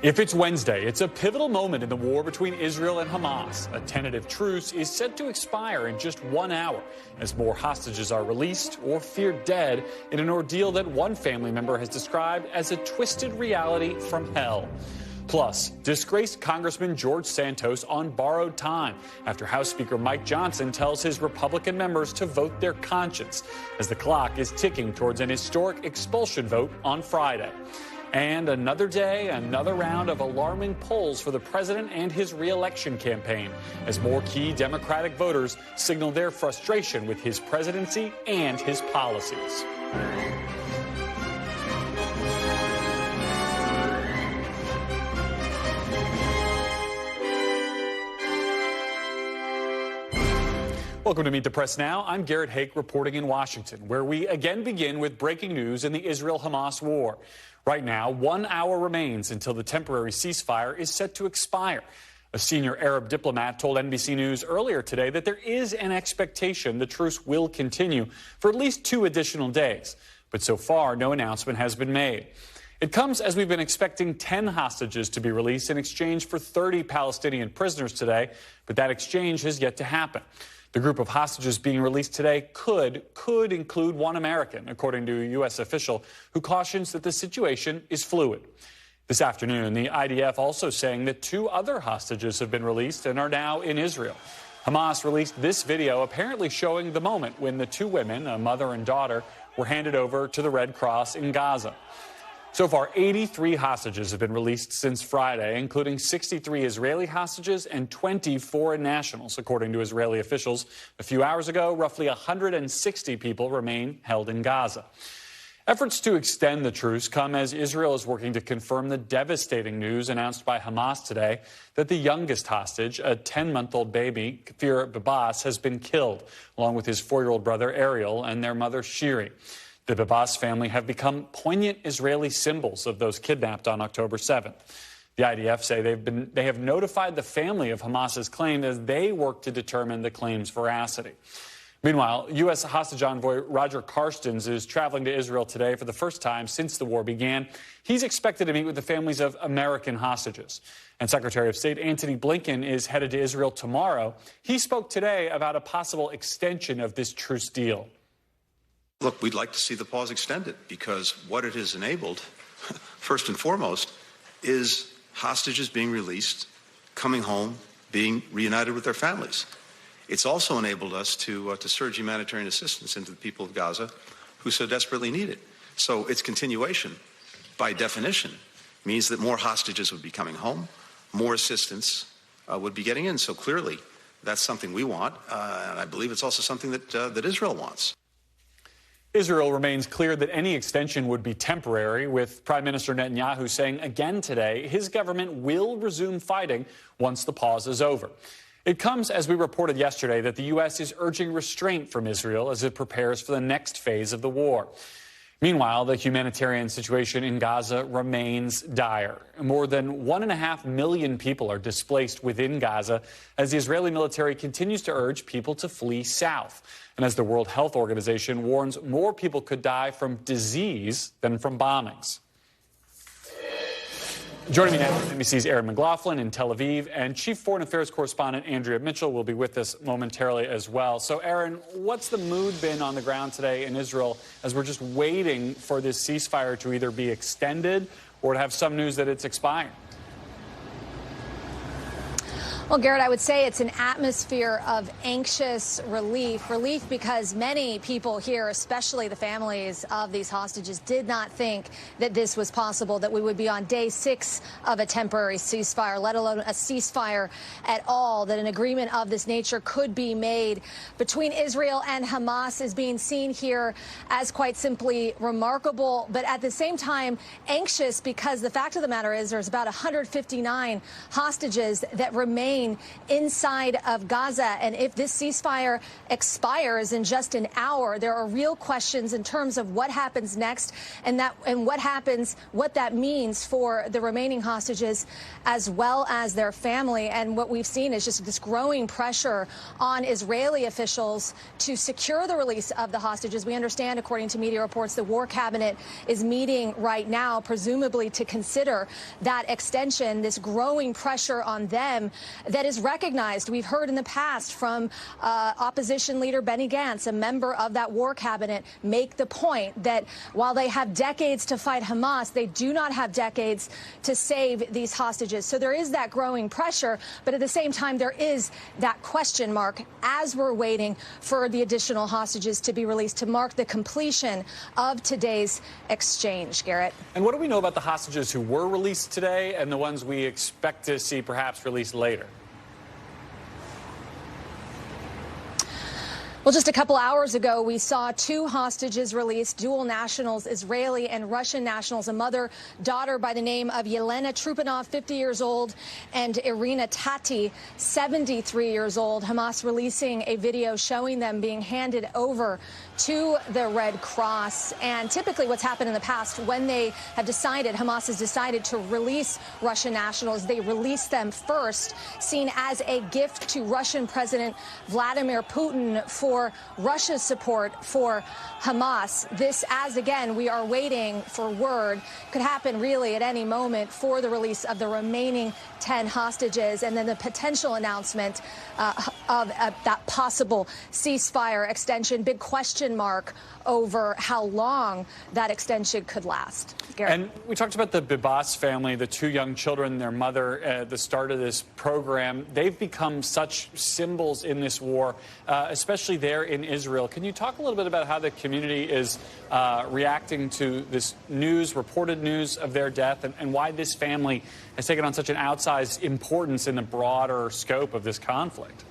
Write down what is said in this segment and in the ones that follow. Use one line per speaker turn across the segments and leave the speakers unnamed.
If it's Wednesday, it's a pivotal moment in the war between Israel and Hamas. A tentative truce is set to expire in just 1 hour as more hostages are released or feared dead in an ordeal that one family member has described as a twisted reality from hell. Plus, disgraced Congressman George Santos on borrowed time after House Speaker Mike Johnson tells his Republican members to vote their conscience as the clock is ticking towards an historic expulsion vote on Friday. And another day, another round of alarming polls for the president and his re-election campaign as more key Democratic voters signal their frustration with his presidency and his policies. Welcome to Meet the Press Now. I'm Garrett Hake reporting in Washington, where we again begin with breaking news in the Israel-Hamas war. Right now, 1 hour remains until the temporary ceasefire is set to expire. A senior Arab diplomat told NBC News earlier today that there is an expectation the truce will continue for at least 2 additional days. But so far, no announcement has been made. It comes as we've been expecting 10 hostages to be released in exchange for 30 Palestinian prisoners today, but that exchange has yet to happen. The group of hostages being released today could include one American, according to a U.S. official who cautions that the situation is fluid. This afternoon, the IDF also saying that 2 other hostages have been released and are now in Israel. Hamas released this video apparently showing the moment when the 2 women, a mother and daughter, were handed over to the Red Cross in Gaza. So far, 83 hostages have been released since Friday, including 63 Israeli hostages and 20 foreign nationals, according to Israeli officials. A few hours ago, roughly 160 people remain held in Gaza. Efforts to extend the truce come as Israel is working to confirm the devastating news announced by Hamas today that the youngest hostage, a 10-month-old baby, Kfir Babas, has been killed, along with his 4-year-old brother Ariel and their mother Shiri. The Babas family have become poignant Israeli symbols of those kidnapped on October 7th. The IDF say they have notified the family of Hamas's claim as they work to determine the claim's veracity. Meanwhile, U.S. hostage envoy Roger Carstens is traveling to Israel today for the first time since the war began. He's expected to meet with the families of American hostages. And Secretary of State Antony Blinken is headed to Israel tomorrow. He spoke today about a possible extension of this truce deal.
Look, we'd like to see the pause extended because what it has enabled, first and foremost, is hostages being released, coming home, being reunited with their families. It's also enabled us to surge humanitarian assistance into the people of Gaza who so desperately need it. So its continuation, by definition, means that more hostages would be coming home, more assistance would be getting in. So clearly, that's something we want, and I believe it's also something that Israel wants.
Israel remains clear that any extension would be temporary, with Prime Minister Netanyahu saying again today his government will resume fighting once the pause is over. It comes as we reported yesterday that the U.S. is urging restraint from Israel as it prepares for the next phase of the war. Meanwhile, the humanitarian situation in Gaza remains dire. More than 1.5 million people are displaced within Gaza as the Israeli military continues to urge people to flee south. And as the World Health Organization warns, more people could die from disease than from bombings. Joining me now is NBC's Aaron McLaughlin in Tel Aviv, and Chief Foreign Affairs Correspondent Andrea Mitchell will be with us momentarily as well. So, Aaron, what's the mood been on the ground today in Israel as we're just waiting for this ceasefire to either be extended or to have some news that it's expiring?
Well, Garrett, I would say it's an atmosphere of anxious relief because many people here, especially the families of these hostages, did not think that this was possible, that we would be on day 6 of a temporary ceasefire, let alone a ceasefire at all, that an agreement of this nature could be made between Israel and Hamas is being seen here as quite simply remarkable, but at the same time anxious because the fact of the matter is there's about 159 hostages that remain remain inside of Gaza. And if this ceasefire expires in just an hour, there are real questions in terms of what happens next and what that means for the remaining hostages as well as their family. And what we've seen is just this growing pressure on Israeli officials to secure the release of the hostages. We understand, according to media reports, the War Cabinet is meeting right now, presumably to consider that extension, this growing pressure on them that is recognized. We've heard in the past from opposition leader Benny Gantz, a member of that War Cabinet, make the point that while they have decades to fight Hamas, they do not have decades to save these hostages. So there is that growing pressure, but at the same time, there is that question mark as we're waiting for the additional hostages to be released to mark the completion of today's exchange. Garrett.
And what do we know about the hostages who were released today and the ones we expect to see perhaps released later?
Well, just a couple hours ago, we saw 2 hostages released, dual nationals, Israeli and Russian nationals, a mother-daughter by the name of Yelena Trupanov, 50 years old, and Irina Tati, 73 years old. Hamas releasing a video showing them being handed over to the Red Cross. And typically what's happened in the past, when they have decided, Hamas has decided to release Russian nationals, they release them first, seen as a gift to Russian President Vladimir Putin for Russia's support for Hamas. This, as again, we are waiting for word, could happen really at any moment for the release of the remaining 10 hostages, and then the potential announcement of that possible ceasefire extension. Big question mark over how long that extension could last. Garrett.
And we talked about the Bibas family, the 2 young children, their mother at the start of this program. They've become such symbols in this war, especially there in Israel. Can you talk a little bit about how the community is reacting to this news, reported news of their death, and why this family has taken on such an outsized importance in the broader scope of this conflict?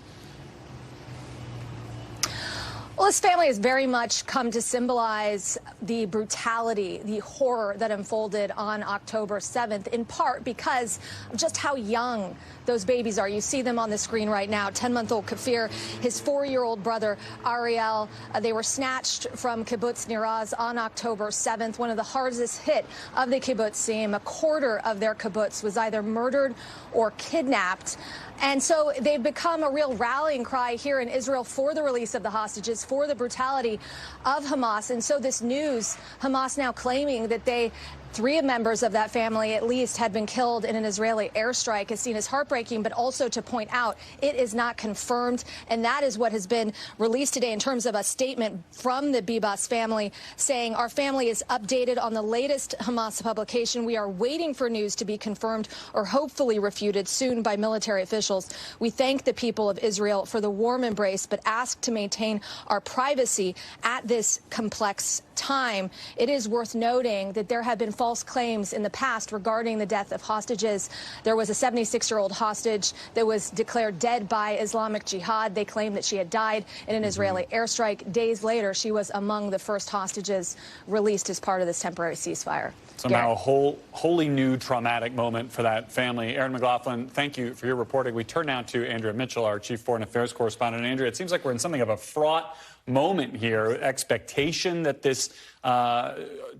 Well, this family has very much come to symbolize the brutality, the horror that unfolded on October 7th, in part because of just how young those babies are. You see them on the screen right now. 10-month-old Kafir, his 4-year-old brother, Ariel. They were snatched from kibbutz Niraz on October 7th, one of the hardest hit of the kibbutzim. A quarter of their kibbutz was either murdered or kidnapped. And so they've become a real rallying cry here in Israel for the release of the hostages, for the brutality of Hamas. And so this news, Hamas now claiming that 3 members of that family, at least, had been killed in an Israeli airstrike, is seen as heartbreaking, but also to point out it is not confirmed. And that is what has been released today in terms of a statement from the Bibas family saying, our family is updated on the latest Hamas publication. We are waiting for news to be confirmed or hopefully refuted soon by military officials. We thank the people of Israel for the warm embrace, but ask to maintain our privacy at this complex time. It is worth noting that there have been false claims in the past regarding the death of hostages. There was a 76-year-old hostage that was declared dead by Islamic Jihad. They claimed that she had died in an Israeli airstrike. Days later, she was among the first hostages released as part of this temporary ceasefire.
Somehow a wholly new traumatic moment for that family. Erin McLaughlin, thank you for your reporting. We turn now to Andrea Mitchell, our chief foreign affairs correspondent. Andrea, it seems like we're in something of a fraught moment here. Expectation that this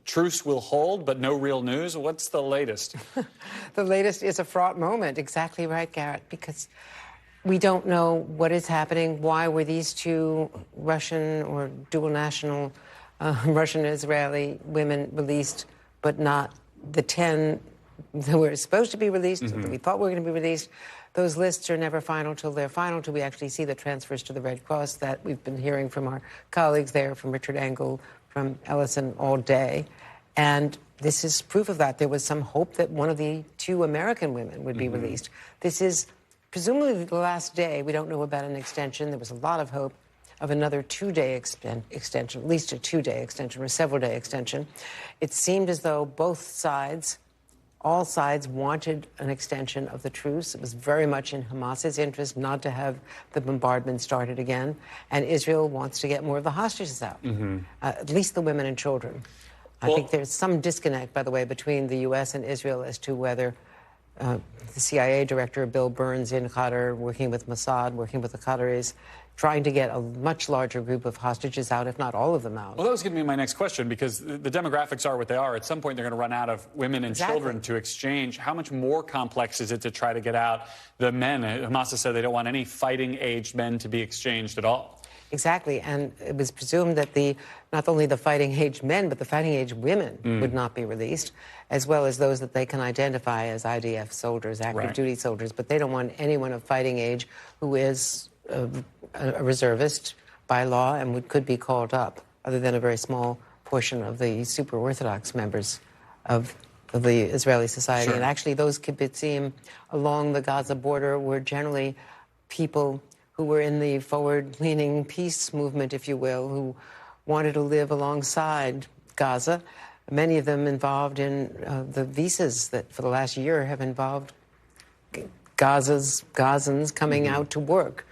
truce will hold, but no real news. What's the latest?
The latest is a fraught moment. Exactly right, Garrett, because we don't know what is happening. Why were these 2 Russian or dual national Russian-Israeli women released, but not the 10 that were supposed to be released, that we thought were going to be released? Those lists are never final till they're final, till we actually see the transfers to the Red Cross that we've been hearing from our colleagues there, from Richard Engel, from Ellison all day. And this is proof of that. There was some hope that one of the 2 American women would be released. This is presumably the last day. We don't know about an extension. There was a lot of hope of another 2-day extension, at least a 2-day extension or a several-day extension. It seemed as though both sides, all sides, wanted an extension of the truce. It was very much in Hamas's interest not to have the bombardment started again. And Israel wants to get more of the hostages out, at least the women and children. I think there's some disconnect, by the way, between the U.S. and Israel as to whether the CIA director, Bill Burns, in Qatar, working with Mossad, working with the Qataris, trying to get a much larger group of hostages out, if not all of them out.
Well, that was going to be my next question, because the demographics are what they are. At some point, they're going to run out of women and children to exchange. How much more complex is it to try to get out the men? Hamas has said they don't want any fighting-aged men to be exchanged at all.
Exactly, and it was presumed that not only the fighting-age men, but the fighting-age women would not be released, as well as those that they can identify as IDF soldiers, active-duty soldiers. But they don't want anyone of fighting age who is a reservist by law and could be called up, other than a very small portion of the super Orthodox members of the Israeli society.
Sure.
And actually, those kibbutzim along the Gaza border were generally people who were in the forward-leaning peace movement, if you will, who wanted to live alongside Gaza. Many of them involved in the visas that for the last year have involved Gazans coming out to work.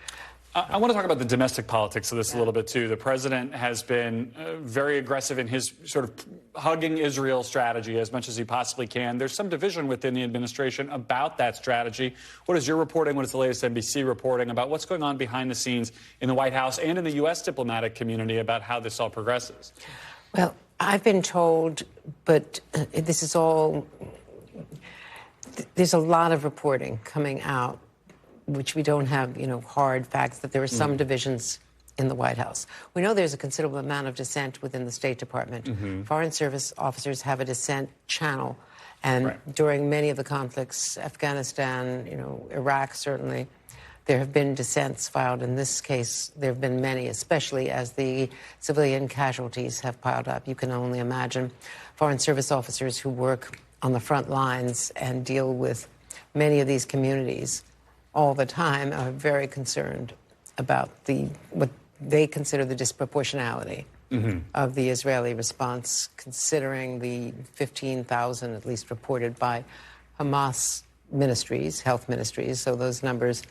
I want to talk about the domestic politics of this a little bit, too. The president has been very aggressive in his sort of hugging Israel strategy as much as he possibly can. There's some division within the administration about that strategy. What is your reporting? What is the latest NBC reporting about what's going on behind the scenes in the White House and in the U.S. diplomatic community about how this all progresses?
Well, I've been told, but this is all... There's a lot of reporting coming out, which we don't have, hard facts, that there are some divisions in the White House. We know there's a considerable amount of dissent within the State Department. Foreign Service officers have a dissent channel. And during many of the conflicts, Afghanistan, Iraq, certainly, there have been dissents filed. In this case, there have been many, especially as the civilian casualties have piled up. You can only imagine Foreign Service officers who work on the front lines and deal with many of these communities all the time are very concerned about what they consider the disproportionality of the Israeli response, considering the 15,000, at least reported by Hamas ministries, health ministries. So those numbers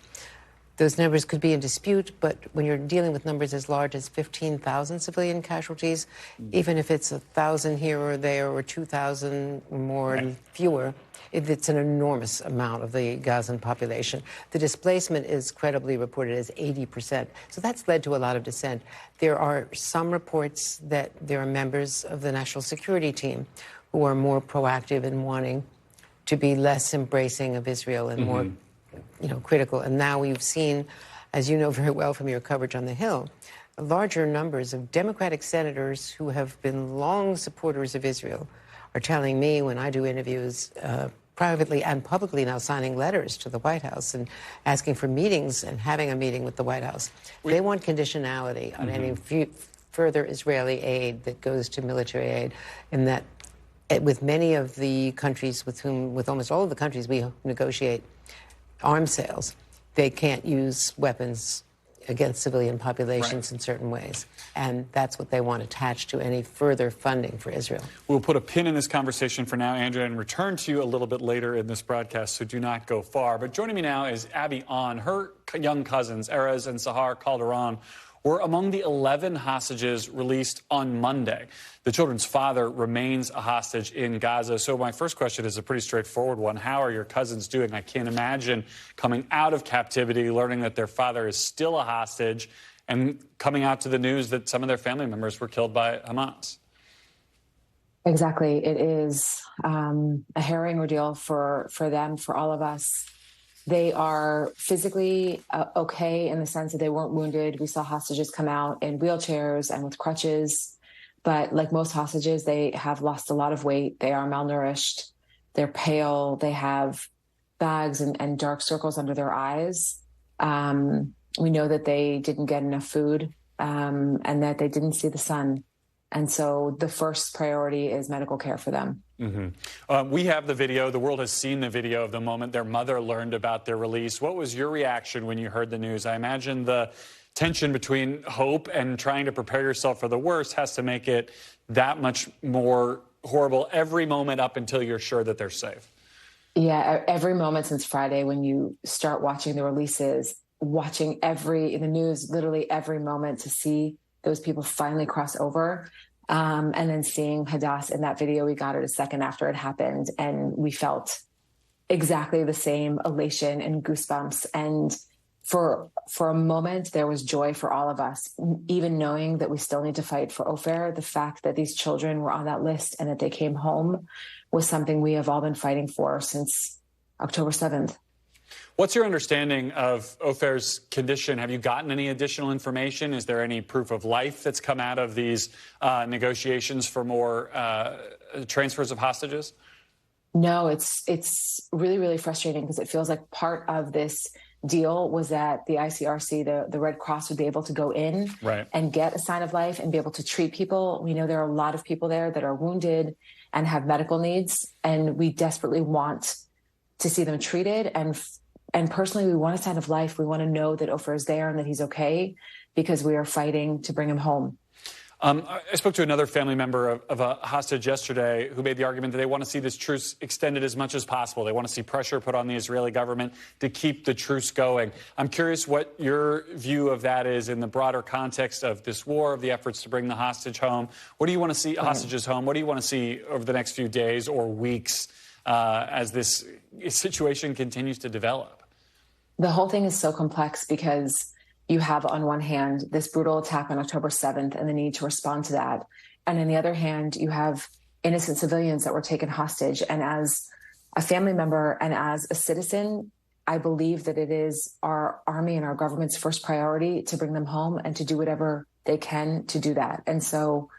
could be in dispute, but when you're dealing with numbers as large as 15,000 civilian casualties, even if it's 1,000 here or there or 2,000 or more, fewer, it's an enormous amount of the Gazan population. The displacement is credibly reported as 80%. So that's led to a lot of dissent. There are some reports that there are members of the national security team who are more proactive in wanting to be less embracing of Israel and more, critical. And now we've seen, as you know very well from your coverage on the Hill, larger numbers of Democratic senators who have been long supporters of Israel are telling me when I do interviews privately and publicly now, signing letters to the White House and asking for meetings and having a meeting with the White House. They want conditionality on any further Israeli aid that goes to military aid, and that with many of the countries with almost all of the countries we negotiate arms sales, they can't use weapons against civilian populations in certain ways. And that's what they want attached to any further funding for Israel.
We'll put a pin in this conversation for now, Andrea, and return to you a little bit later in this broadcast, so do not go far. But joining me now is Abbey Onn. Her young cousins, Erez and Sahar Kalderon, were among the 11 hostages released on Monday. The children's father remains a hostage in Gaza. So my first question is a pretty straightforward one. How are your cousins doing? I can't imagine coming out of captivity, learning that their father is still a hostage, and coming out to the news that some of their family members were killed by Hamas.
Exactly. It is a harrowing ordeal for them, for all of us. They are physically okay in the sense that they weren't wounded. We saw hostages come out in wheelchairs and with crutches. But like most hostages, they have lost a lot of weight. They are malnourished. They're pale. They have bags and dark circles under their eyes. We know that they didn't get enough food and that they didn't see the sun. And so the first priority is medical care for them.
We have the video. The world has seen the video of the moment their mother learned about their release. What was your reaction when you heard the news? I imagine the tension between hope and trying to prepare yourself for the worst has to make it that much more horrible every moment up until you're sure that they're safe.
Yeah, every moment since Friday when you start watching the releases, watching the news, literally every moment to see those people finally cross over. And then seeing Hadass in that video, we got it a second after it happened, and we felt exactly the same elation and goosebumps. And for a moment, there was joy for all of us, even knowing that we still need to fight for Ofer. The fact that these children were on that list and that they came home was something we have all been fighting for since October 7th.
What's your understanding of Ofer's condition? Have you gotten any additional information? Is there any proof of life that's come out of these negotiations for more transfers of hostages?
No, it's really, really frustrating because it feels like part of this deal was that the ICRC, the Red Cross, would be able to go in and get a sign of life and be able to treat people. We know there are a lot of people there that are wounded and have medical needs, and we desperately want to see them treated. And personally, we want a sign of life. We want to know that Ofer is there and that he's okay, because we are fighting to bring him home.
I spoke to another family member of a hostage yesterday who made the argument that they want to see this truce extended as much as possible. They want to see pressure put on the Israeli government to keep the truce going. I'm curious what your view of that is in the broader context of this war, of the efforts to bring the hostage home. What do you want to see, hostages home? What do you want to see over the next few days or weeks as this situation continues to develop?
The whole thing is so complex because you have, on one hand, this brutal attack on October 7th and the need to respond to that. And on the other hand, you have innocent civilians that were taken hostage. And as a family member and as a citizen, I believe that it is our army and our government's first priority to bring them home and to do whatever they can to do that. And so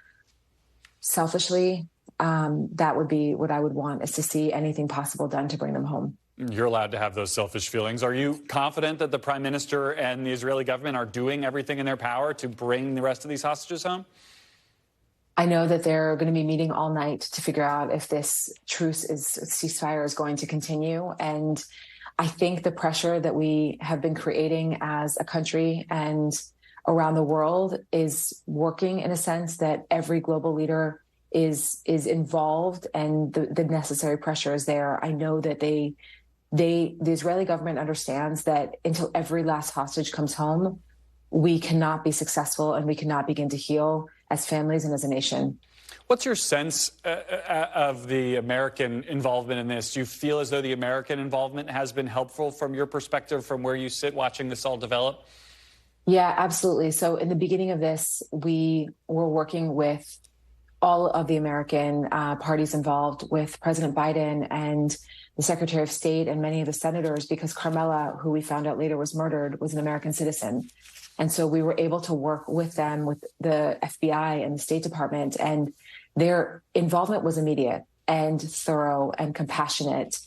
selfishly, that would be what I would want, is to see anything possible done to bring them home.
You're allowed to have those selfish feelings. Are you confident that the prime minister and the Israeli government are doing everything in their power to bring the rest of these hostages home?
I know that they're going to be meeting all night to figure out if this ceasefire is going to continue. And I think the pressure that we have been creating as a country and around the world is working, in a sense that every global leader is involved and the necessary pressure is there. I know that the Israeli government understands that until every last hostage comes home, we cannot be successful and we cannot begin to heal as families and as a nation.
What's your sense of the American involvement in this? Do you feel as though the American involvement has been helpful from your perspective, from where you sit watching this all develop?
Yeah, absolutely. So in the beginning of this, we were working with all of the American parties involved, with President Biden and the Secretary of State and many of the senators, because Carmela, who we found out later was murdered, was an American citizen. And so we were able to work with them, with the FBI and the State Department, and their involvement was immediate and thorough and compassionate.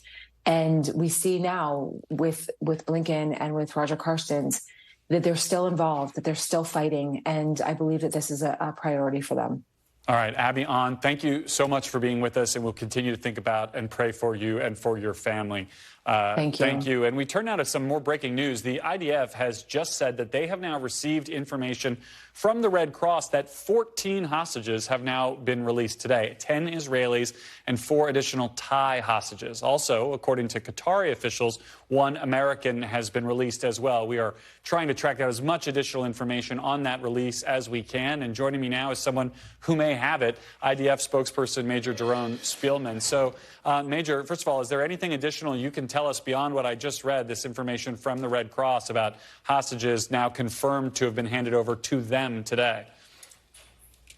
And we see now with Blinken and with Roger Carstens that they're still involved, that they're still fighting. And I believe that this is a priority for them.
All right, Abbey Onn, thank you so much for being with us, and we'll continue to think about and pray for you and for your family.
Thank you.
Thank you. And we turn now to some more breaking news. The IDF has just said that they have now received information from the Red Cross that 14 hostages have now been released today, 10 Israelis and 4 additional Thai hostages. Also, according to Qatari officials, 1 American has been released as well. We are trying to track out as much additional information on that release as we can. And joining me now is someone who may have it, IDF spokesperson Major Doron Spielman. So, Major, first of all, is there anything additional you can tell us beyond what I just read, this information from the Red Cross about hostages now confirmed to have been handed over to them today?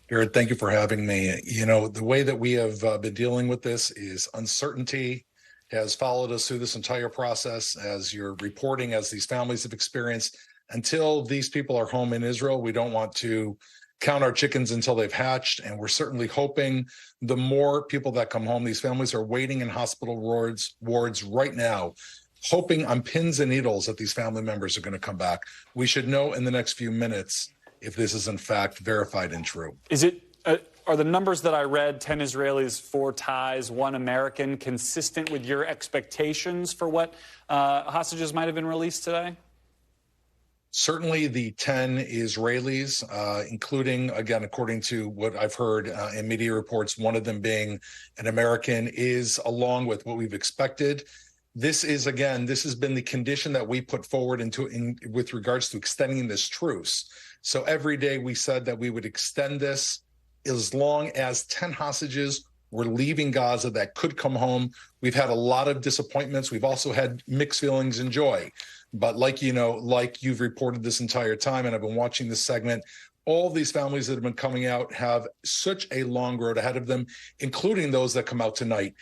Garrett, thank you for having me. You know, the way that we have been dealing with this is uncertainty has followed us through this entire process, as you're reporting, as these families have experienced. Until these people are home in Israel, we don't want to count our chickens until they've hatched. And we're certainly hoping the more people that come home, these families are waiting in hospital wards right now, hoping on pins and needles that these family members are going to come back. We should know in the next few minutes if this is in fact verified and true.
Is it, are the numbers that I read, 10 Israelis, 4 Thais, 1 American, consistent with your expectations for what hostages might have been released today?
Certainly the 10 Israelis, including, again, according to what I've heard in media reports, one of them being an American, is along with what we've expected. This is, again, this has been the condition that we put forward with regards to extending this truce. So every day we said that we would extend this as long as 10 hostages were leaving Gaza that could come home. We've had a lot of disappointments. We've also had mixed feelings and joy. But like you've reported this entire time, and I've been watching this segment, all these families that have been coming out have such a long road ahead of them, including those that come out tonight.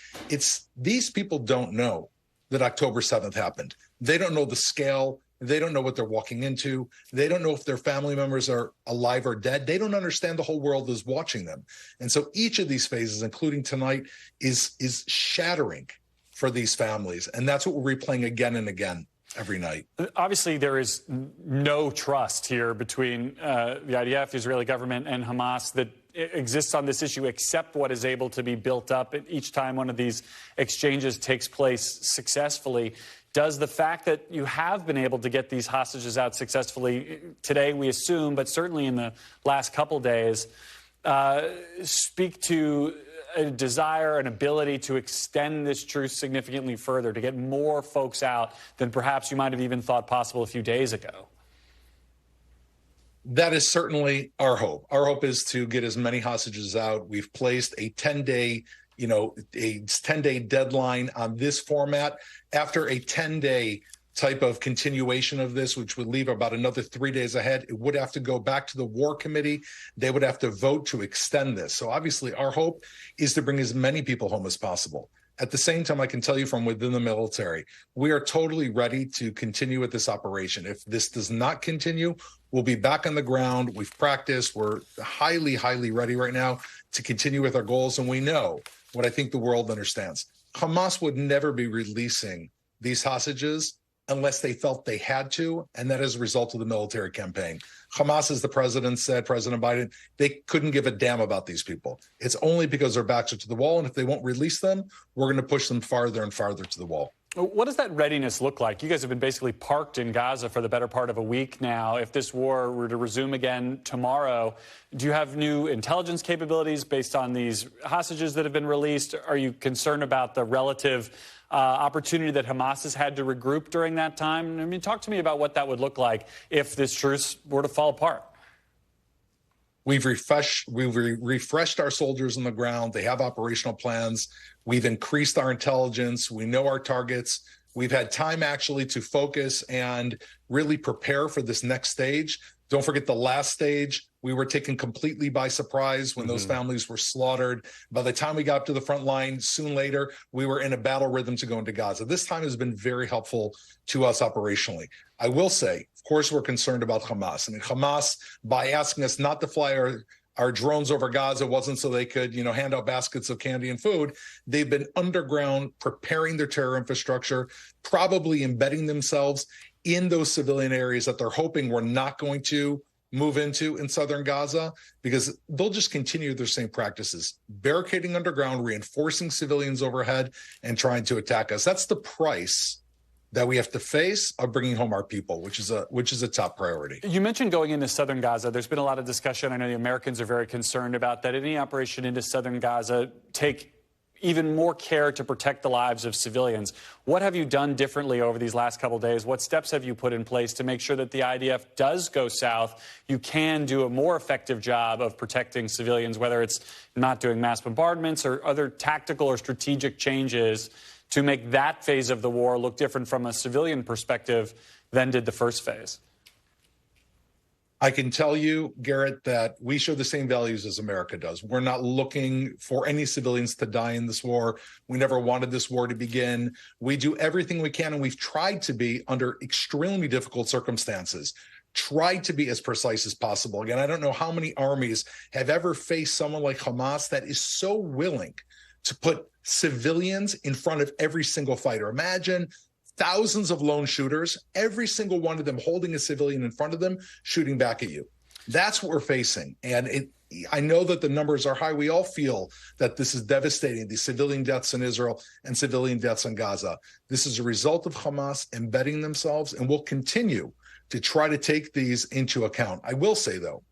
These people don't know that October 7th happened. They don't know the scale. They don't know what they're walking into. They don't know if their family members are alive or dead. They don't understand the whole world is watching them. And so each of these phases, including tonight, is shattering for these families. And that's what we're replaying again and again every night.
Obviously, there is no trust here between the IDF, the Israeli government, and Hamas that exists on this issue, except what is able to be built up each time one of these exchanges takes place successfully. Does the fact that you have been able to get these hostages out successfully today, we assume, but certainly in the last couple days, speak to a desire, an ability to extend this truce significantly further, to get more folks out than perhaps you might have even thought possible a few days ago?
That is certainly our hope. Our hope is to get as many hostages out. We've placed a 10-day deadline on this format. After a 10-day type of continuation of this, which would leave about another 3 days ahead, it would have to go back to the War Committee. They would have to vote to extend this. So obviously our hope is to bring as many people home as possible. At the same time, I can tell you from within the military, we are totally ready to continue with this operation. If this does not continue, we'll be back on the ground. We've practiced. We're highly, highly ready right now to continue with our goals. And we know what I think the world understands. Hamas would never be releasing these hostages unless they felt they had to, and that is a result of the military campaign. Hamas, as the president said, President Biden, they couldn't give a damn about these people. It's only because their backs are to the wall, and if they won't release them, we're going to push them farther and farther to the wall.
What does that readiness look like? You guys have been basically parked in Gaza for the better part of a week now. If this war were to resume again tomorrow, do you have new intelligence capabilities based on these hostages that have been released? Are you concerned about the relative opportunity that Hamas has had to regroup during that time? I mean, talk to me about what that would look like if this truce were to fall apart.
We've refreshed our soldiers on the ground. They have operational plans. We've increased our intelligence. We know our targets. We've had time actually to focus and really prepare for this next stage. Don't forget the last stage. We were taken completely by surprise when those families were slaughtered. By the time we got up to the front line, soon later, we were in a battle rhythm to go into Gaza. This time has been very helpful to us operationally. I will say, of course, we're concerned about Hamas. I mean, Hamas, by asking us not to fly our drones over Gaza, wasn't so they could, hand out baskets of candy and food. They've been underground preparing their terror infrastructure, probably embedding themselves in those civilian areas that they're hoping we're not going to move into in southern Gaza, because they'll just continue their same practices, barricading underground, reinforcing civilians overhead, and trying to attack us. That's the price that we have to face of bringing home our people, which is a top priority.
You mentioned going into southern Gaza. There's been a lot of discussion. I know the Americans are very concerned about that. Any operation into southern Gaza take even more care to protect the lives of civilians. What have you done differently over these last couple of days? What steps have you put in place to make sure that the IDF does go south? You can do a more effective job of protecting civilians, whether it's not doing mass bombardments or other tactical or strategic changes to make that phase of the war look different from a civilian perspective than did the first phase?
I can tell you, Garrett, that we share the same values as America does. We're not looking for any civilians to die in this war. We never wanted this war to begin. We do everything we can, and we've tried to be, under extremely difficult circumstances, tried to be as precise as possible. Again, I don't know how many armies have ever faced someone like Hamas that is so willing to put civilians in front of every single fighter. Imagine thousands of lone shooters, every single one of them holding a civilian in front of them, shooting back at you. That's what we're facing. And I know that the numbers are high. We all feel that this is devastating, these civilian deaths in Israel and civilian deaths in Gaza. This is a result of Hamas embedding themselves, and we'll continue to try to take these into account. I will say, though,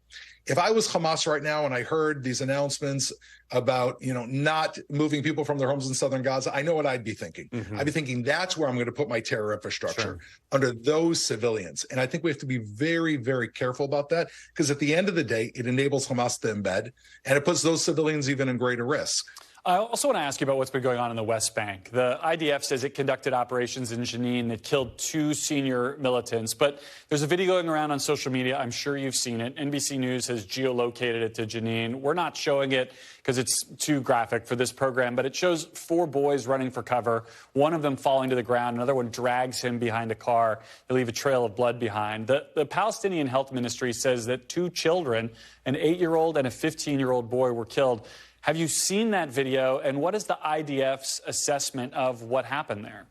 if I was Hamas right now and I heard these announcements about, not moving people from their homes in southern Gaza, I know what I'd be thinking. I'd be thinking that's where I'm going to put my terror infrastructure, under those civilians. And I think we have to be very, very careful about that, because at the end of the day, it enables Hamas to embed, and it puts those civilians even in greater risk.
I also want to ask you about what's been going on in the West Bank. The IDF says it conducted operations in Jenin that killed 2 senior militants, but there's a video going around on social media. I'm sure you've seen it. NBC News has geolocated it to Jenin. We're not showing it because it's too graphic for this program, but it shows 4 boys running for cover, one of them falling to the ground, another one drags him behind a car. They leave a trail of blood behind. The Palestinian Health Ministry says that 2 children, an 8-year-old and a 15-year-old boy, were killed. Have you seen that video, and what is the IDF's assessment of what happened there?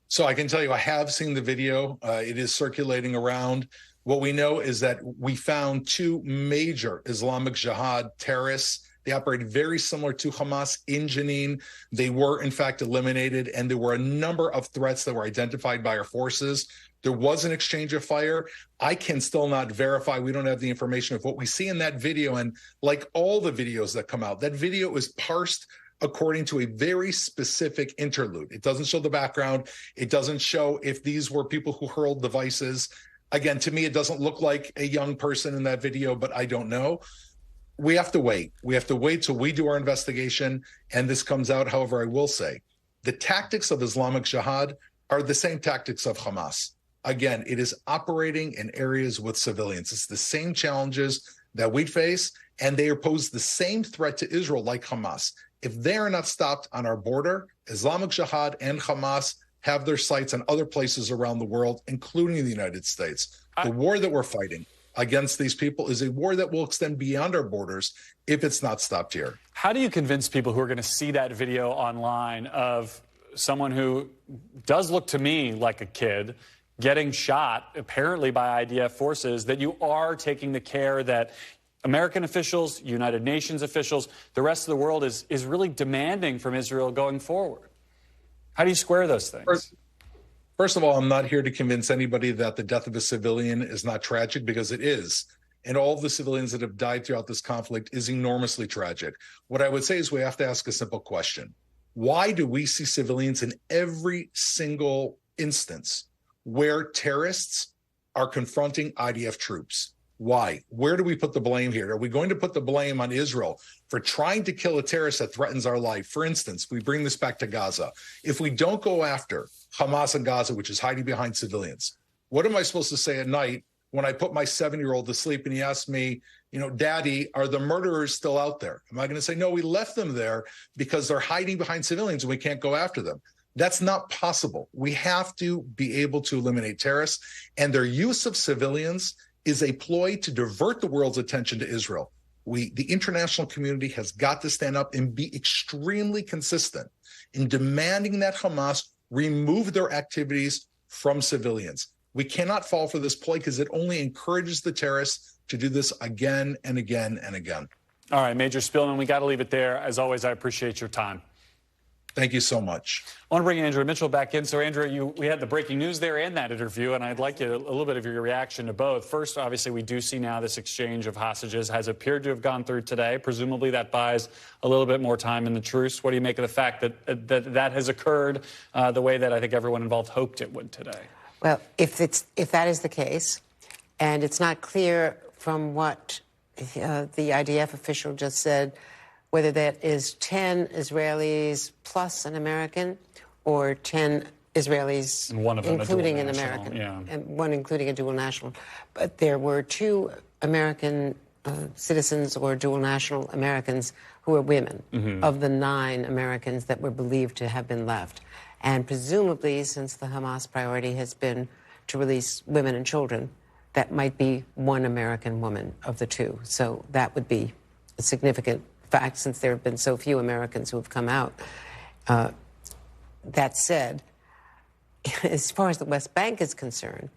So I can tell you I have seen the video. It is circulating around. What we know is that we found 2 major Islamic Jihad terrorists. They operated very similar to Hamas in Jenin. They were, in fact, eliminated, and there were a number of threats that were identified by our forces. There was an exchange of fire. I can still not verify. We don't have the information of what we see in that video. And like all the videos that come out, that video is parsed according to a very specific interlude. It doesn't show the background. It doesn't show if these were people who hurled devices. Again, to me, it doesn't look like a young person in that video, but I don't know. We have to wait. We have to wait till we do our investigation and this comes out. However, I will say the tactics of Islamic Jihad are the same tactics of Hamas. Again, it is operating in areas with civilians. It's the same challenges that we face, and they pose the same threat to Israel like Hamas. If they are not stopped on our border, Islamic Jihad and Hamas have their sights on other places around the world, including the United States. The war that we're fighting against these people is a war that will extend beyond our borders if it's not stopped here.
How do you convince people who are going to see that video online of someone who does look to me like a kid getting shot, apparently by IDF forces, that you are taking the care that American officials, United Nations officials, the rest of the world is really demanding from Israel going forward? How do you square those things?
First of all, I'm not here to convince anybody that the death of a civilian is not tragic, because it is. And all of the civilians that have died throughout this conflict is enormously tragic. What I would say is we have to ask a simple question. Why do we see civilians in every single instance where terrorists are confronting IDF troops? Why? Where do we put the blame here? Are we going to put the blame on Israel for trying to kill a terrorist that threatens our life? For instance, we bring this back to Gaza. If we don't go after Hamas in Gaza, which is hiding behind civilians, what am I supposed to say at night when I put my 7-year-old to sleep and he asks me, Daddy, are the murderers still out there? Am I going to say, no, we left them there because they're hiding behind civilians and we can't go after them? That's not possible. We have to be able to eliminate terrorists, and their use of civilians is a ploy to divert the world's attention to Israel. The international community has got to stand up and be extremely consistent in demanding that Hamas remove their activities from civilians. We cannot fall for this ploy because it only encourages the terrorists to do this again and again and again.
All right, Major Spielman, we got to leave it there. As always, I appreciate your time.
Thank you so much.
I want to bring Andrew Mitchell back in. So, Andrew, we had the breaking news there and that interview, and I'd like a little bit of your reaction to both. First, obviously, we do see now this exchange of hostages has appeared to have gone through today. Presumably, that buys a little bit more time in the truce. What do you make of the fact that that has occurred the way that I think everyone involved hoped it would today?
Well, if that is the case, and it's not clear from what the IDF official just said, whether that is 10 Israelis plus an American or 10 Israelis including an American, and one including a dual national. But there were 2 American citizens or dual national Americans who were women of the 9 Americans that were believed to have been left. And presumably, since the Hamas priority has been to release women and children, that might be 1 American woman of the 2. So that would be a significant fact, since there have been so few Americans who have come out. That said, as far as the West Bank is concerned,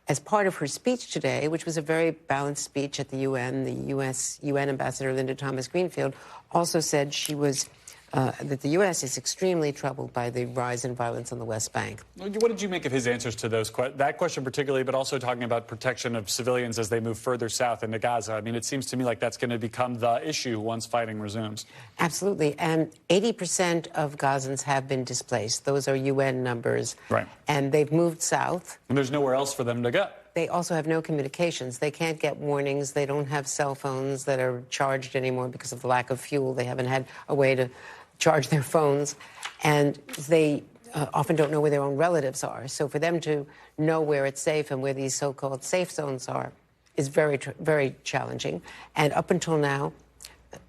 as part of her speech today, which was a very balanced speech at the UN, the U.S. UN Ambassador Linda Thomas-Greenfield also said she was that the U.S. is extremely troubled by the rise in violence on the West Bank.
What did you make of his answers to that question particularly, but also talking about protection of civilians as they move further south into Gaza? I mean, it seems to me like that's going to become the issue once fighting resumes.
Absolutely. And 80% of Gazans have been displaced. Those are UN numbers.
Right.
And they've moved south.
And there's nowhere else for them to go.
they also have no communications. They can't get warnings. They don't have cell phones that are charged anymore because of the lack of fuel. They haven't had a way to charge their phones. And they often don't know where their own relatives are. So for them to know where it's safe and where these so-called safe zones are is very, very challenging. And up until now,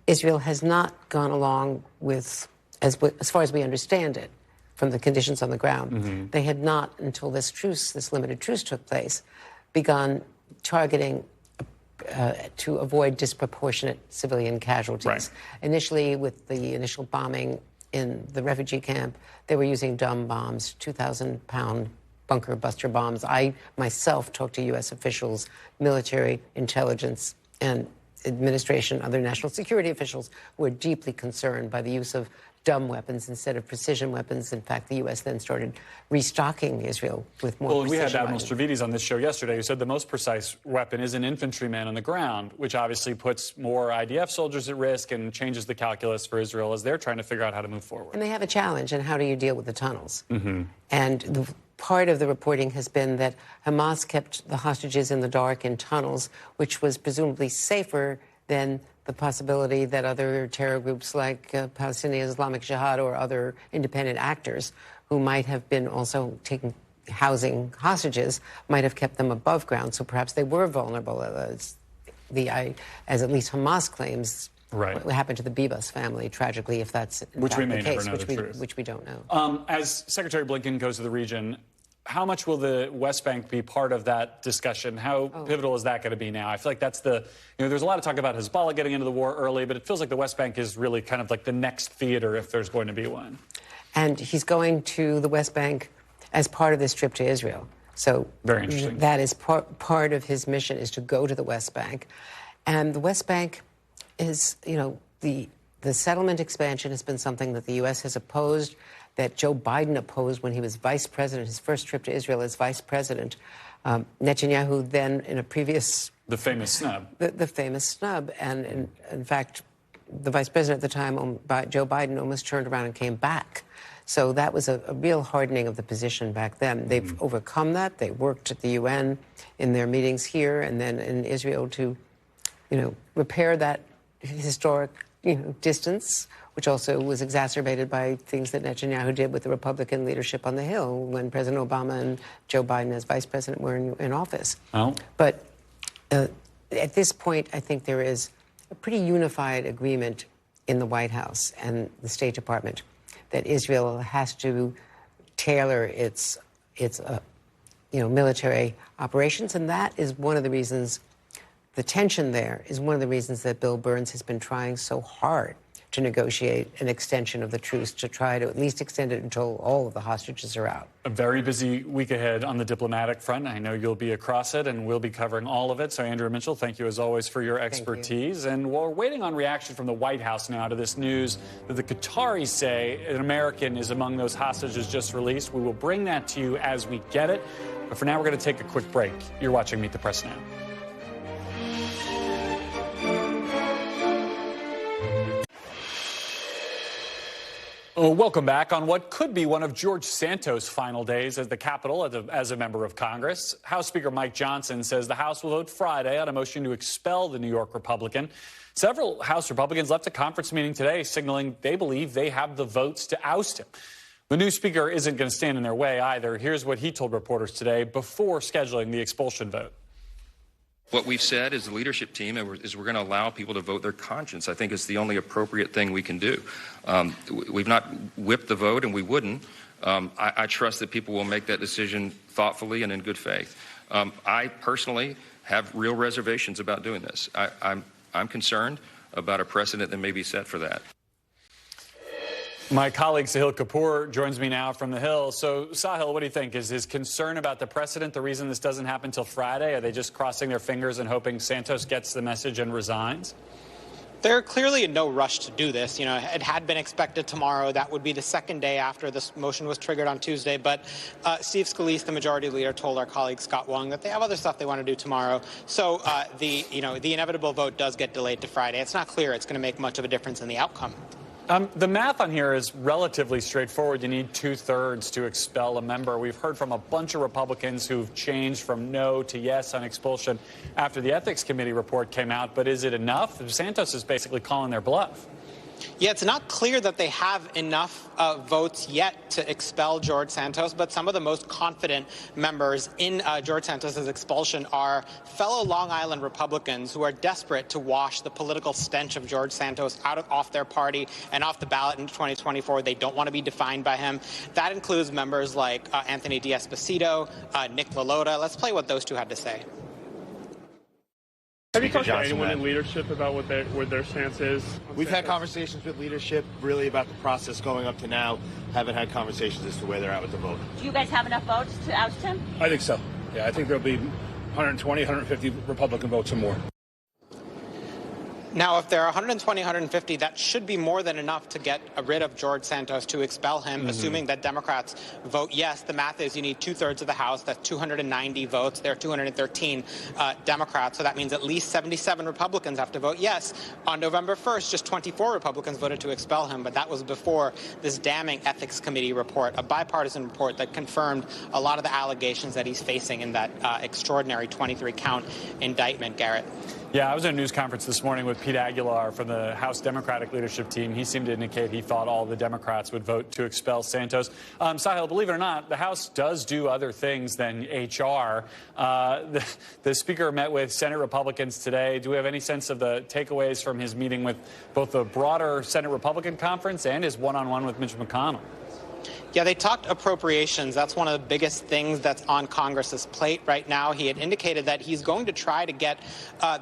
Israel has not gone along with, as far as we understand it, from the conditions on the ground. They had not, until this truce, this limited truce took place, begun targeting to avoid disproportionate civilian casualties. Right. Initially, with the initial bombing in the refugee camp, they were using dumb bombs, 2,000-pound bunker buster bombs. I myself talked to U.S. officials, military intelligence, and administration, other national security officials who were deeply concerned by the use of dumb weapons instead of precision weapons. In fact, the U.S. then started restocking Israel with more precision weapons. We had Admiral
Stavridis on this show yesterday who said the most precise weapon is an infantryman on the ground, which obviously puts more IDF soldiers at risk and changes the calculus for Israel as they're trying to figure out how to move forward.
And they have a challenge in how do you deal with the tunnels. And part of the reporting has been that Hamas kept the hostages in the dark in tunnels, which was presumably safer than the possibility that other terror groups like Palestinian Islamic Jihad or other independent actors who might have been also housing hostages might have kept them above ground. So perhaps they were vulnerable, as at least Hamas claims. Right. What happened to the Bibas family, tragically, if that's in fact the case, which we don't know.
As Secretary Blinken goes to the region, how much will the West Bank be part of that discussion? How pivotal is that going to be now? I feel like that's there's a lot of talk about Hezbollah getting into the war early, but it feels like the West Bank is really kind of like the next theater if there's going to be one.
And he's going to the West Bank as part of this trip to Israel. So
very interesting.
That is part of his mission, is to go to the West Bank. And the West Bank is, the settlement expansion has been something that the U.S. has opposed, that Joe Biden opposed when he was vice president, his first trip to Israel as vice president. Netanyahu then, in a previous...
The famous snub.
The famous snub. And in fact, the vice president at the time, Joe Biden, almost turned around and came back. So that was a real hardening of the position back then. They've overcome that. They worked at the UN in their meetings here and then in Israel to, repair that historic, distance, which also was exacerbated by things that Netanyahu did with the Republican leadership on the Hill when President Obama and Joe Biden as vice president were in office.
Oh.
But at this point, I think there is a pretty unified agreement in the White House and the State Department that Israel has to tailor its military operations, and that is one of the reasons. The tension there is one of the reasons that Bill Burns has been trying so hard to negotiate an extension of the truce, to try to at least extend it until all of the hostages are out.
A very busy week ahead on the diplomatic front. I know you'll be across it, and we'll be covering all of it. So, Andrea Mitchell, thank you as always for your expertise. And we're waiting on reaction from the White House now to this news that the Qataris say an American is among those hostages just released. We will bring that to you as we get it. But for now, we're going to take a quick break. You're watching Meet the Press Now. Welcome back on what could be one of George Santos' final days at the Capitol as a member of Congress. House Speaker Mike Johnson says the House will vote Friday on a motion to expel the New York Republican. Several House Republicans left a conference meeting today signaling they believe they have the votes to oust him. The new speaker isn't going to stand in their way either. Here's what he told reporters today before scheduling the expulsion vote.
What we've said as the leadership team is we're going to allow people to vote their conscience. I think it's the only appropriate thing we can do. We've not whipped the vote, and we wouldn't. I trust that people will make that decision thoughtfully and in good faith. I personally have real reservations about doing this. I'm concerned about a precedent that may be set for that.
My colleague Sahil Kapoor joins me now from the Hill. So, Sahil, what do you think? Is his concern about the precedent the reason this doesn't happen until Friday? Are they just crossing their fingers and hoping Santos gets the message and resigns?
They're clearly in no rush to do this. It had been expected tomorrow. That would be the second day after this motion was triggered on Tuesday. But Steve Scalise, the majority leader, told our colleague Scott Wong that they have other stuff they want to do tomorrow. So the inevitable vote does get delayed to Friday. It's not clear it's going to make much of a difference in the outcome.
The math on here is relatively straightforward. You need 2/3 to expel a member. We've heard from a bunch of Republicans who've changed from no to yes on expulsion after the Ethics Committee report came out. But is it enough? Santos is basically calling their bluff.
Yeah, it's not clear that they have enough votes yet to expel George Santos, but some of the most confident members in George Santos's expulsion are fellow Long Island Republicans who are desperate to wash the political stench of George Santos off their party and off the ballot in 2024. They don't want to be defined by him. That includes members like Anthony D'Esposito, Nick LaLota. Let's play what those two had to say.
Have you talked to anyone in leadership about what their stance is?
We've had conversations with leadership really about the process going up to now. Haven't had conversations as to where they're at with the vote.
Do you guys have enough votes to oust him?
I think so. Yeah, I think there'll be 120, 150 Republican votes or more.
Now, if there are 120, 150, that should be more than enough to get rid of George Santos, to expel him, assuming that Democrats vote yes. The math is you need 2/3 of the House. That's 290 votes. There are 213 Democrats, so that means at least 77 Republicans have to vote yes. On November 1st, just 24 Republicans voted to expel him, but that was before this damning Ethics Committee report, a bipartisan report that confirmed a lot of the allegations that he's facing in that extraordinary 23-count indictment, Garrett.
Yeah, I was at a news conference this morning with Pete Aguilar from the House Democratic leadership team. He seemed to indicate he thought all the Democrats would vote to expel Santos. Sahil, believe it or not, the House does do other things than H.R. The Speaker met with Senate Republicans today. Do we have any sense of the takeaways from his meeting with both the broader Senate Republican conference and his one-on-one with Mitch McConnell?
Yeah, they talked appropriations. That's one of the biggest things that's on Congress's plate right now. He had indicated that he's going to try to get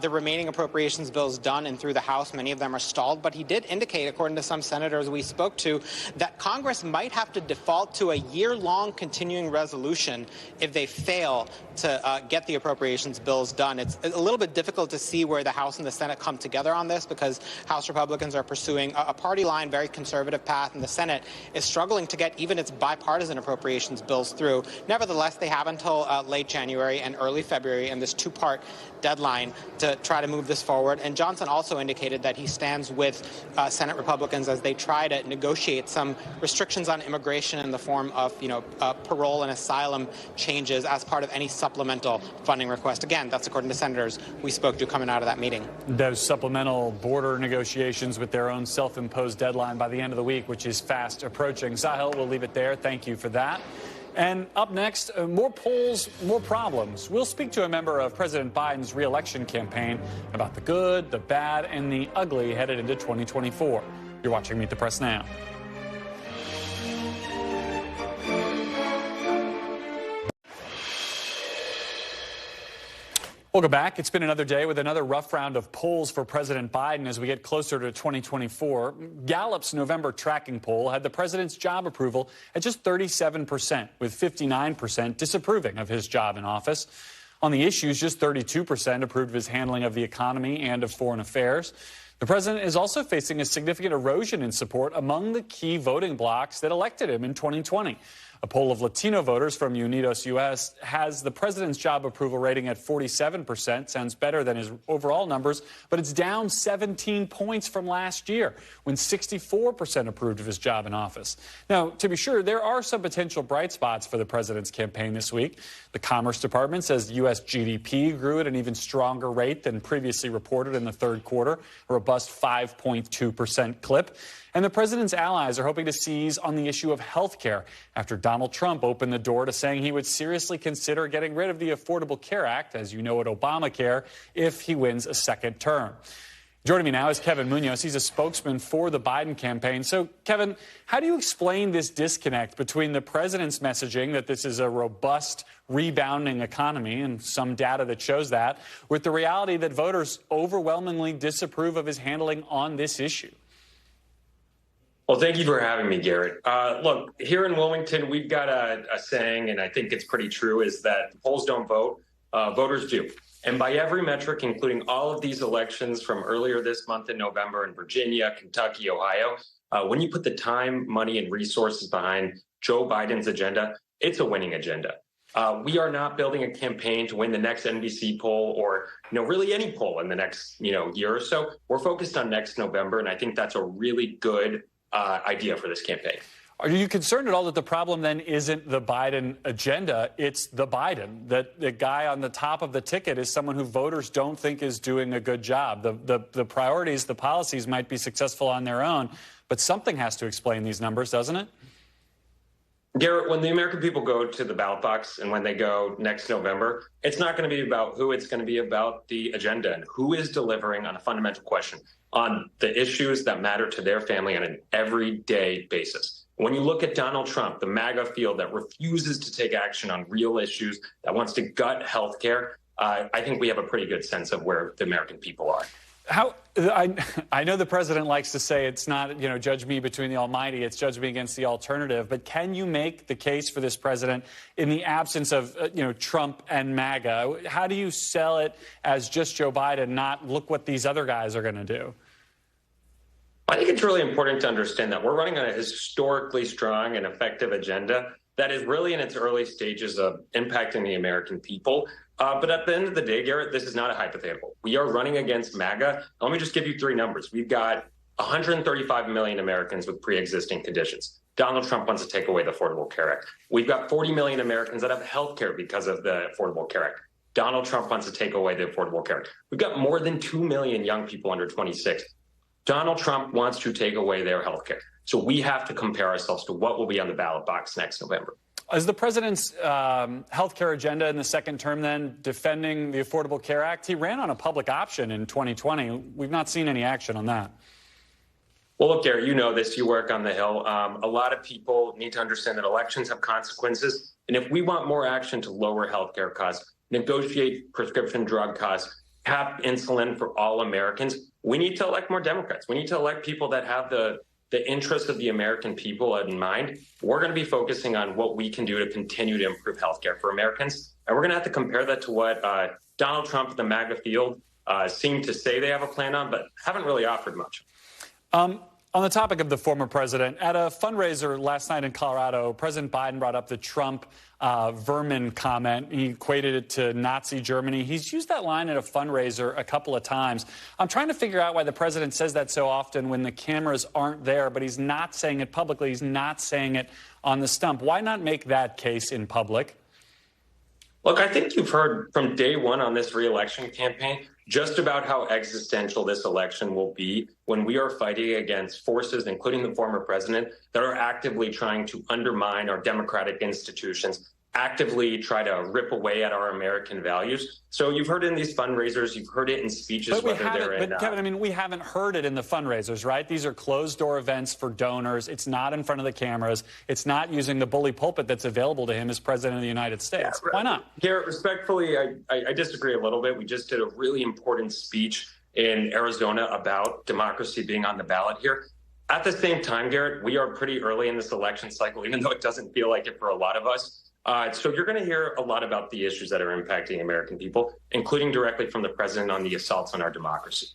the remaining appropriations bills done and through the House. Many of them are stalled. But he did indicate, according to some senators we spoke to, that Congress might have to default to a year-long continuing resolution if they fail to get the appropriations bills done. It's a little bit difficult to see where the House and the Senate come together on this because House Republicans are pursuing a party line, very conservative path, and the Senate is struggling to get even its bipartisan appropriations bills through. Nevertheless, they have until late January and early February and this two-part deadline to try to move this forward. And Johnson also indicated that he stands with Senate Republicans as they try to negotiate some restrictions on immigration in the form of, parole and asylum changes as part of any supplemental funding request. Again, that's according to senators we spoke to coming out of that meeting.
Those supplemental border negotiations with their own self-imposed deadline by the end of the week, which is fast approaching. Sahil, we'll leave it there. Thank you for that. And up next, more polls, more problems. We'll speak to a member of President Biden's re-election campaign about the good, the bad, and the ugly headed into 2024. You're watching Meet the Press Now. Welcome back. It's been another day with another rough round of polls for President Biden as we get closer to 2024. Gallup's November tracking poll had the president's job approval at just 37%, with 59% disapproving of his job in office. On the issues, just 32% approved of his handling of the economy and of foreign affairs. The president is also facing a significant erosion in support among the key voting blocs that elected him in 2020. A poll of Latino voters from Unidos US has the president's job approval rating at 47%. Sounds better than his overall numbers, but it's down 17 points from last year when 64% approved of his job in office. Now, to be sure, there are some potential bright spots for the president's campaign this week. The Commerce Department says U.S. GDP grew at an even stronger rate than previously reported in the third quarter, a robust 5.2% clip. And the president's allies are hoping to seize on the issue of health care after Donald Trump opened the door to saying he would seriously consider getting rid of the Affordable Care Act, as you know at Obamacare, if he wins a second term. Joining me now is Kevin Munoz. He's a spokesman for the Biden campaign. So, Kevin, how do you explain this disconnect between the president's messaging that this is a robust, rebounding economy, and some data that shows that, with the reality that voters overwhelmingly disapprove of his handling on this issue?
Well, thank you for having me, Garrett. Look, here in Wilmington, we've got a saying, and I think it's pretty true, is that polls don't vote, voters do. And by every metric, including all of these elections from earlier this month in November in Virginia, Kentucky, Ohio, when you put the time, money, and resources behind Joe Biden's agenda, it's a winning agenda. We are not building a campaign to win the next NBC poll or, really any poll in the next, year or so. We're focused on next November, and I think that's a really good idea for this campaign.
Are you concerned at all that the problem then isn't the Biden agenda, it's the Biden, that the guy on the top of the ticket is someone who voters don't think is doing a good job? The priorities, the policies might be successful on their own, but something has to explain these numbers, doesn't it?
Garrett, when the American people go to the ballot box and when they go next November, it's not going to be about who, it's going to be about the agenda and who is delivering on a fundamental question on the issues that matter to their family on an everyday basis. When you look at Donald Trump, the MAGA field that refuses to take action on real issues, that wants to gut health care, I think we have a pretty good sense of where the American people are.
I know the president likes to say it's not, judge me between the almighty, it's judge me against the alternative. But can you make the case for this president in the absence of, Trump and MAGA? How do you sell it as just Joe Biden, not look what these other guys are going to do?
I think it's really important to understand that we're running on a historically strong and effective agenda that is really in its early stages of impacting the American people. But at the end of the day, Garrett, this is not a hypothetical. We are running against MAGA. Let me just give you three numbers. We've got 135 million Americans with pre-existing conditions. Donald Trump wants to take away the Affordable Care Act. We've got 40 million Americans that have health care because of the Affordable Care Act. Donald Trump wants to take away the Affordable Care Act. We've got more than 2 million young people under 26. Donald Trump wants to take away their health care. So we have to compare ourselves to what will be on the ballot box next November.
Is the president's health care agenda in the second term then defending the Affordable Care Act? He ran on a public option in 2020. We've not seen any action on that.
Well, look, Gary, you know this. You work on the Hill. A lot of people need to understand that elections have consequences. And if we want more action to lower health care costs, negotiate prescription drug costs, cap insulin for all Americans, we need to elect more Democrats. We need to elect people that have the interests of the American people in mind. We're going to be focusing on what we can do to continue to improve healthcare for Americans. And we're going to have to compare that to what Donald Trump and the MAGA field seem to say they have a plan on, but haven't really offered much.
On the topic of the former president, at a fundraiser last night in Colorado, President Biden brought up the Trump vermin comment. He equated it to Nazi Germany. He's used that line at a fundraiser a couple of times. I'm trying to figure out why the president says that so often when the cameras aren't there, but he's not saying it publicly. He's not saying it on the stump. Why not make that case in public?
Look, I think you've heard from day one on this reelection campaign just about how existential this election will be when we are fighting against forces, including the former president, that are actively trying to undermine our democratic institutions, actively try to rip away at our American values. So you've heard it in these fundraisers, you've heard it in speeches,
But Kevin, we haven't heard it in the fundraisers, right? These are closed-door events for donors. It's not in front of the cameras. It's not using the bully pulpit that's available to him as president of the United States.
Yeah,
why not?
Garrett, respectfully, I disagree a little bit. We just did a really important speech in Arizona about democracy being on the ballot here. At the same time, Garrett, we are pretty early in this election cycle, even though it doesn't feel like it for a lot of us. So you're going to hear a lot about the issues that are impacting American people, including directly from the president on the assaults on our democracy.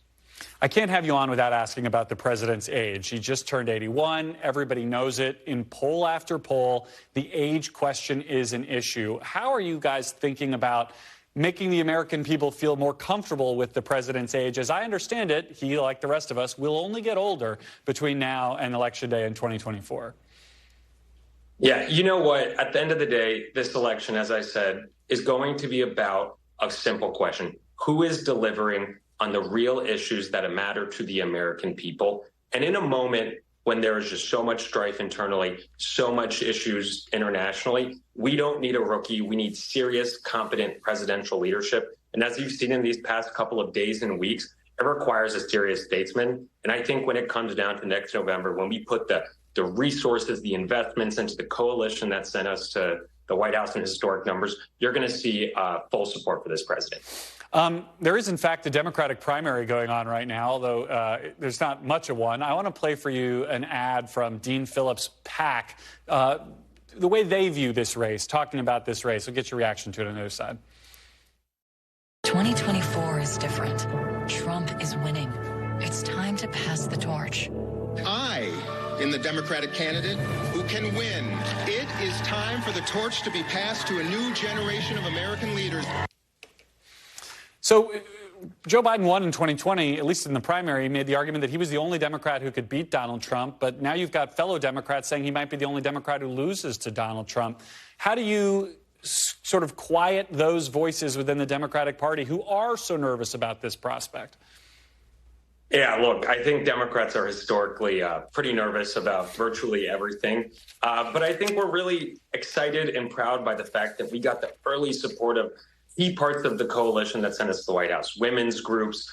I can't have you on without asking about the president's age. He just turned 81. Everybody knows it. In poll after poll, the age question is an issue. How are you guys thinking about making the American people feel more comfortable with the president's age? As I understand it, he, like the rest of us, will only get older between now and Election Day in 2024.
Yeah, you know what? At the end of the day, this election, as I said, is going to be about a simple question. Who is delivering on the real issues that matter to the American people? And in a moment when there is just so much strife internally, so much issues internationally, we don't need a rookie. We need serious, competent presidential leadership. And as you've seen in these past couple of days and weeks, it requires a serious statesman. And I think when it comes down to next November, when we put the resources, the investments into the coalition that sent us to the White House in historic numbers, you're going to see full support for this president.
There is, in fact, a Democratic primary going on right now, although there's not much of one. I want to play for you an ad from Dean Phillips' PAC, the way they view this race, talking about this race. We'll get your reaction to it on the other side.
2024 is different. Trump is winning. It's time to pass the torch.
In the Democratic candidate who can win. It is time for the torch to be passed to a new generation of American leaders.
So Joe Biden won in 2020, at least in the primary. He made the argument that he was the only Democrat who could beat Donald Trump. But now you've got fellow Democrats saying he might be the only Democrat who loses to Donald Trump. How do you sort of quiet those voices within the Democratic Party who are so nervous about this prospect?
Yeah, look, I think Democrats are historically pretty nervous about virtually everything. But I think we're really excited and proud by the fact that we got the early support of key parts of the coalition that sent us to the White House: women's groups,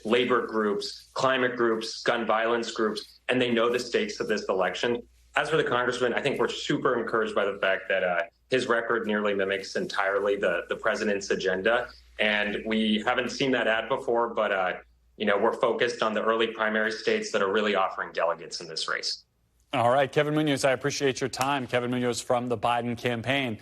labor groups, climate groups, gun violence groups, and they know the stakes of this election. As for the congressman, I think we're super encouraged by the fact that his record nearly mimics entirely the president's agenda. And we haven't seen that ad before, but we're focused on the early primary states that are really offering delegates in this race.
All right, Kevin Munoz, I appreciate your time. Kevin Munoz from the Biden campaign.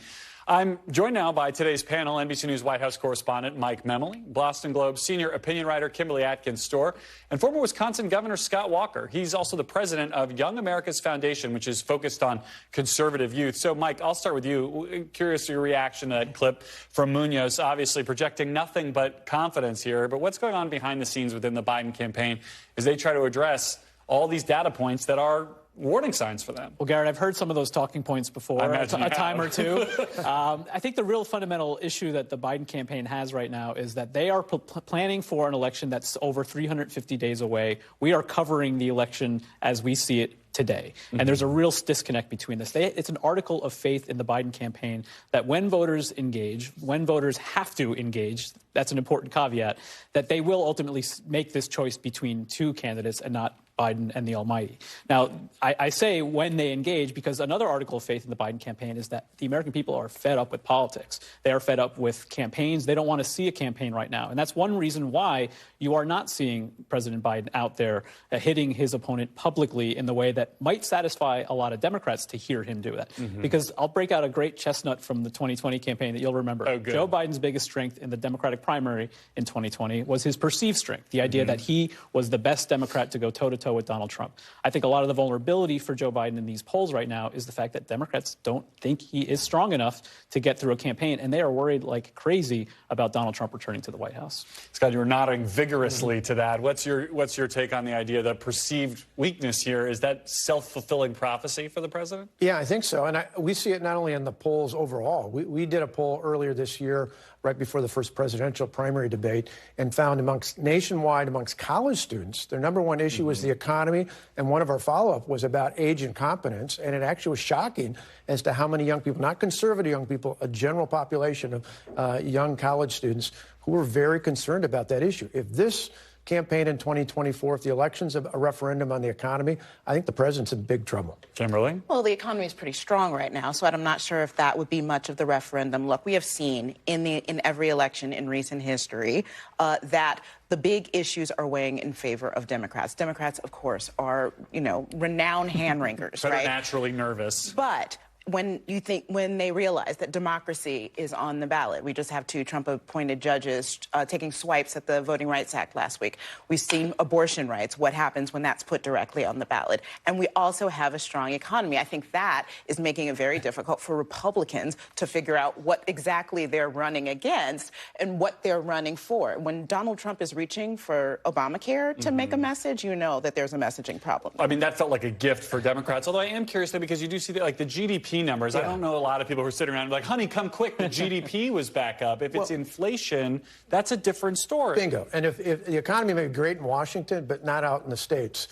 I'm joined now by today's panel, NBC News White House correspondent Mike Memoli, Boston Globe senior opinion writer Kimberly Atkins Stohr, and former Wisconsin Governor Scott Walker. He's also the president of Young America's Foundation, which is focused on conservative youth. So, Mike, I'll start with you. Curious your reaction to that clip from Munoz, obviously projecting nothing but confidence here. But what's going on behind the scenes within the Biden campaign as they try to address all these data points that are warning signs for them?
Well, Garrett, I've heard some of those talking points before, a time or two. I think the real fundamental issue that the Biden campaign has right now is that they are planning for an election that's over 350 days away. We are covering the election as we see it today. And there's a real disconnect between this. It's an article of faith in the Biden campaign that when voters engage, when voters have to engage, that's an important caveat, that they will ultimately make this choice between two candidates and not Biden and the Almighty. Now, I say when they engage because another article of faith in the Biden campaign is that the American people are fed up with politics. They are fed up with campaigns. They don't want to see a campaign right now. And that's one reason why you are not seeing President Biden out there hitting his opponent publicly in the way that might satisfy a lot of Democrats to hear him do that. Because I'll break out a great chestnut from the 2020 campaign that you'll remember. Joe Biden's biggest strength in the Democratic primary in 2020 was his perceived strength, the idea that he was the best Democrat to go toe-to-toe with Donald Trump. I think a lot of the vulnerability for Joe Biden in these polls right now is the fact that Democrats don't think he is strong enough to get through a campaign, and they are worried like crazy about Donald Trump returning to the White House.
Scott, you were nodding vigorously to that. What's your take on the idea that perceived weakness here? Is that self-fulfilling prophecy for the president?
Yeah, I think so. And we see it not only in the polls overall. We did a poll earlier this year, right before the first presidential primary debate, and found nationwide amongst college students, their number one issue was the economy, and one of our follow-up was about age and competence, and it actually was shocking as to how many young people, not conservative young people, a general population of young college students who were very concerned about that issue. If this campaign in 2024, if the election's a referendum on the economy, I think the president's in big trouble.
Kimberly?
Well, the economy is pretty strong right now, so I'm not sure if that would be much of the referendum. Look, we have seen in every election in recent history that the big issues are weighing in favor of Democrats. Democrats, of course, are, renowned hand-wringers, right?
Naturally nervous.
But when they realize that democracy is on the ballot. We just have two Trump-appointed judges taking swipes at the Voting Rights Act last week. We've seen abortion rights, what happens when that's put directly on the ballot. And we also have a strong economy. I think that is making it very difficult for Republicans to figure out what exactly they're running against and what they're running for. When Donald Trump is reaching for Obamacare to make a message, you know that there's a messaging problem.
I mean, that felt like a gift for Democrats, although I am curious, though, because you do see the GDP numbers. Yeah. I don't know a lot of people who are sitting around and like, honey, come quick, the GDP was back up. If it's inflation, that's a different story.
Bingo. And if the economy may be great in Washington, but not out in the States.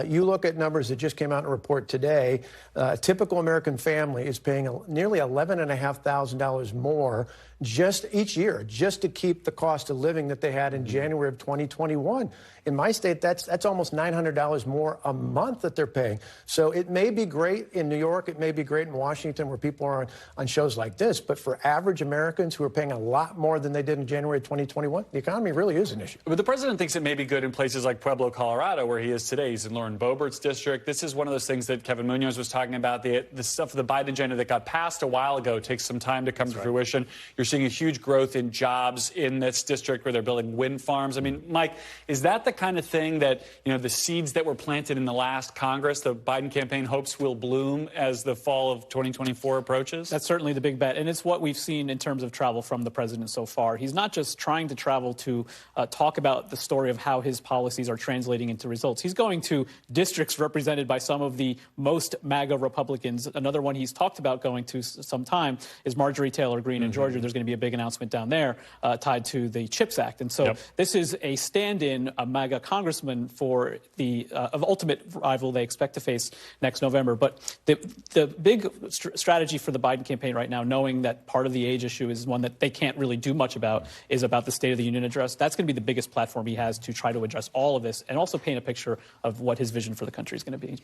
You look at numbers that just came out in a report today, a typical American family is paying nearly $11,500 more just each year, just to keep the cost of living that they had in January of 2021. In my state, that's almost $900 more a month that they're paying. So it may be great in New York, it may be great in Washington where people are on shows like this, but for average Americans who are paying a lot more than they did in January of 2021, the economy really is an issue.
But the president thinks it may be good in places like Pueblo, Colorado, where he is today. He's in Lauren Boebert's district. This is one of those things that Kevin Munoz was talking about, the stuff of the Biden agenda that got passed a while ago takes some time to come to fruition. You're seeing a huge growth in jobs in this district where they're building wind farms. I mean, Mike, is that the kind of thing that, the seeds that were planted in the last Congress, the Biden campaign hopes will bloom as the fall of 2024 approaches?
That's certainly the big bet. And it's what we've seen in terms of travel from the president so far. He's not just trying to travel to talk about the story of how his policies are translating into results. He's going to districts represented by some of the most MAGA Republicans. Another one he's talked about going to sometime is Marjorie Taylor Greene in Georgia. There's going to be a big announcement down there tied to the CHIPS Act. And so this is a stand-in, a MAGA congressman for the ultimate rival they expect to face next November. But the big strategy for the Biden campaign right now, knowing that part of the age issue is one that they can't really do much about, is about the State of the Union address. That's going to be the biggest platform he has to try to address all of this and also paint a picture of what his vision for the country is going to be.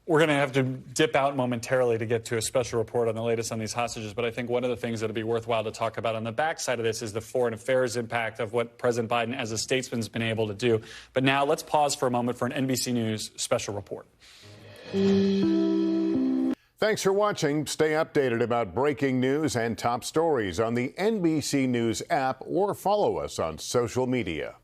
We're going to have to dip out momentarily to get to a special report on the latest on these hostages, but I think one of the things that would be worthwhile to talk about on the backside of this is the foreign affairs impact of what President Biden as a statesman has been able to do. But now let's pause for a moment for an NBC News special report.
Thanks for watching. Stay updated about breaking news and top stories on the NBC News app or follow us on social media.